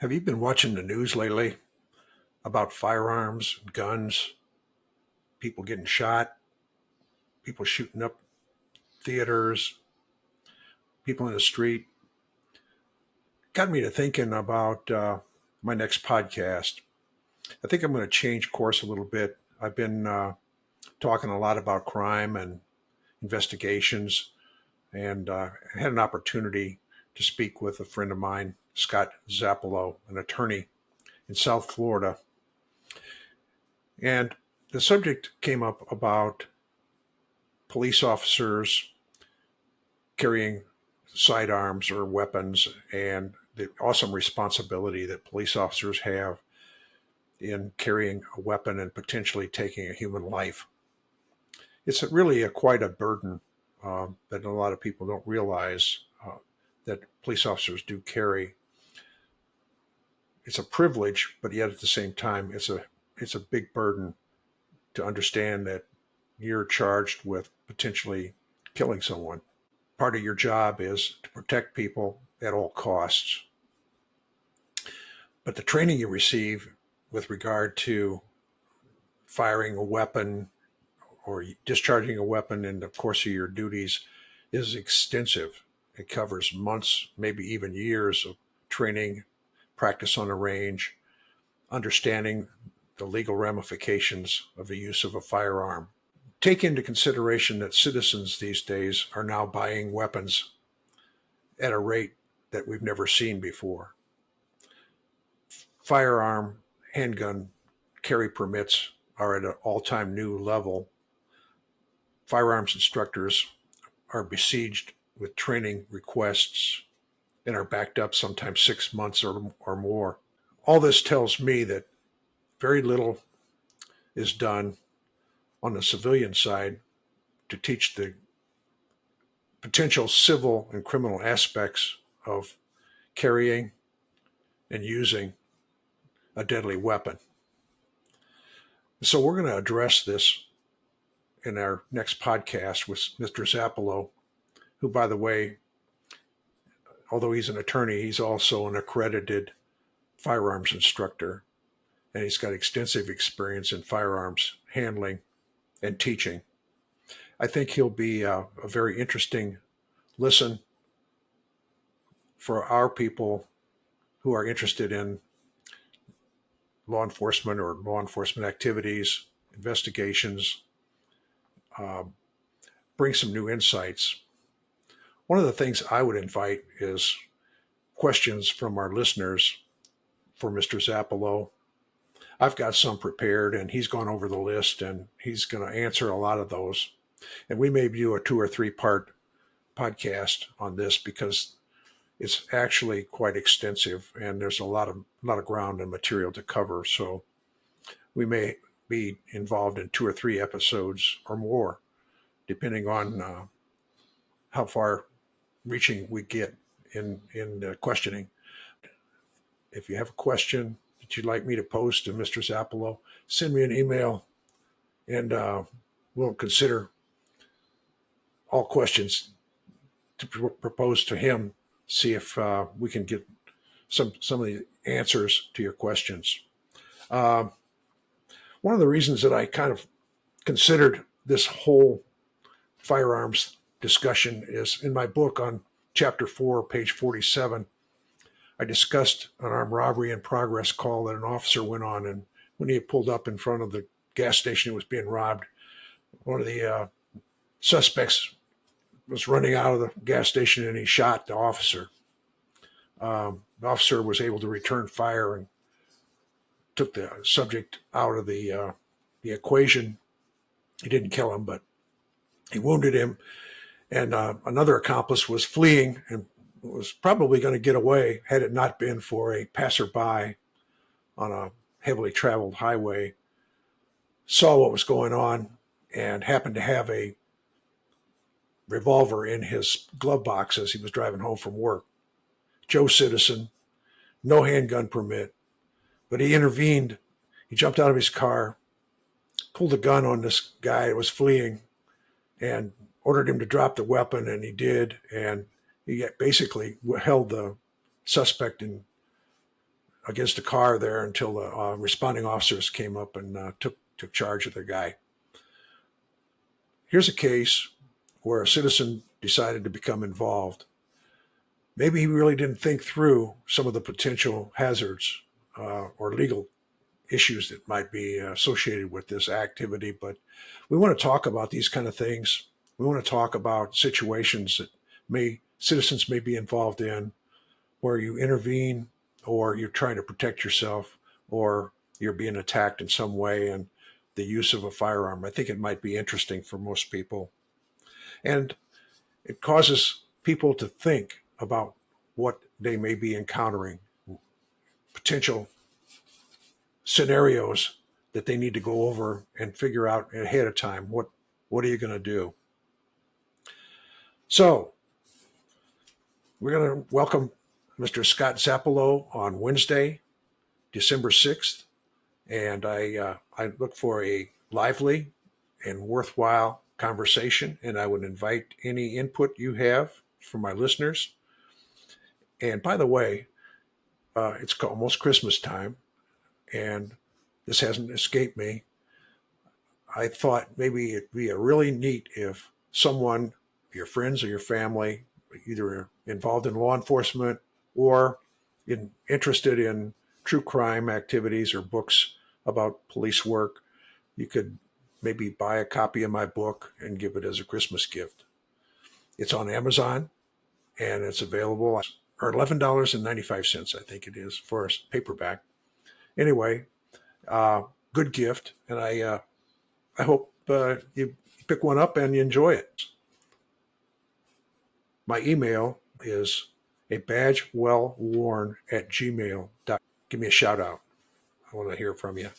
Have you been watching the news lately about firearms, guns, people getting shot, people shooting up theaters, people in the street? Got me to thinking about my next podcast. I think I'm going to change course a little bit. I've been talking a lot about crime and investigations, and had an opportunity to speak with a friend of mine, Scott Zappolo, an attorney in South Florida. And the subject came up about police officers carrying sidearms or weapons and the awesome responsibility that police officers have in carrying a weapon and potentially taking a human life. It's really quite a burden that a lot of people don't realize that police officers do carry. It's a privilege, but yet at the same time, it's a big burden to understand that you're charged with potentially killing someone. Part of your job is to protect people at all costs. But the training you receive with regard to firing a weapon or discharging a weapon in the course of your duties is extensive. It covers months, maybe even years of training, practice on the range, understanding the legal ramifications of the use of a firearm. Take into consideration that citizens these days are now buying weapons at a rate that we've never seen before. Firearm, handgun carry permits are at an all-time new level. Firearms instructors are besieged with training requests and are backed up sometimes 6 months or more. All this tells me that very little is done on the civilian side to teach the potential civil and criminal aspects of carrying and using a deadly weapon. So we're going to address this in our next podcast with Mr. Zappolo, who, by the way, although he's an attorney, he's also an accredited firearms instructor, and he's got extensive experience in firearms handling and teaching. I think he'll be a very interesting listen for our people who are interested in law enforcement or law enforcement activities, investigations, bring some new insights. One of the things I would invite is questions from our listeners for Mr. Zappolo. I've got some prepared, and he's gone over the list, and he's going to answer a lot of those. And we may do a 2 or 3 part podcast on this because it's actually quite extensive, and there's a lot of ground and material to cover. So we may be involved in 2 or 3 episodes or more, depending on how far reaching we get in the questioning. If you have a question that you'd like me to post to Mr. Zappolo, send me an email, and we'll consider all questions to propose to him. See if we can get some of the answers to your questions. One of the reasons that I kind of considered this whole firearms discussion is in my book on chapter 4, page 47. I discussed an armed robbery in progress call that an officer went on, and when he pulled up in front of the gas station that was being robbed, one of the suspects was running out of the gas station, and he shot the officer. The officer was able to return fire and took the subject out of the equation. He didn't kill him, but he wounded him. And another accomplice was fleeing and was probably going to get away had it not been for a passerby on a heavily traveled highway, saw what was going on, and happened to have a revolver in his glove box as he was driving home from work. Joe citizen, no handgun permit, but he intervened. He jumped out of his car, pulled a gun on this guy that was fleeing, and ordered him to drop the weapon, and he did. And he basically held the suspect in against a car there until the responding officers came up and took charge of the guy. Here's a case where a citizen decided to become involved. Maybe he really didn't think through some of the potential hazards or legal issues that might be associated with this activity, but we want to talk about these kind of things. We want to talk about situations that citizens may be involved in, where you intervene or you're trying to protect yourself or you're being attacked in some way, and the use of a firearm. I think it might be interesting for most people. And it causes people to think about what they may be encountering, potential scenarios that they need to go over and figure out ahead of time. What are you going to do? So we're going to welcome Mr. Scott Zappolo on Wednesday, December 6th. And I look for a lively and worthwhile conversation, and I would invite any input you have from my listeners. And by the way, it's almost Christmas time, and this hasn't escaped me. I thought maybe it'd be a really neat if someone, your friends or your family, either involved in law enforcement or interested in true crime activities or books about police work, you could maybe buy a copy of my book and give it as a Christmas gift. It's on Amazon and it's available, or $11.95, I think it is, for a paperback. Anyway, good gift, and I hope you pick one up and you enjoy it. My email is a badge well worn at gmail.com. Give me a shout out. I want to hear from you.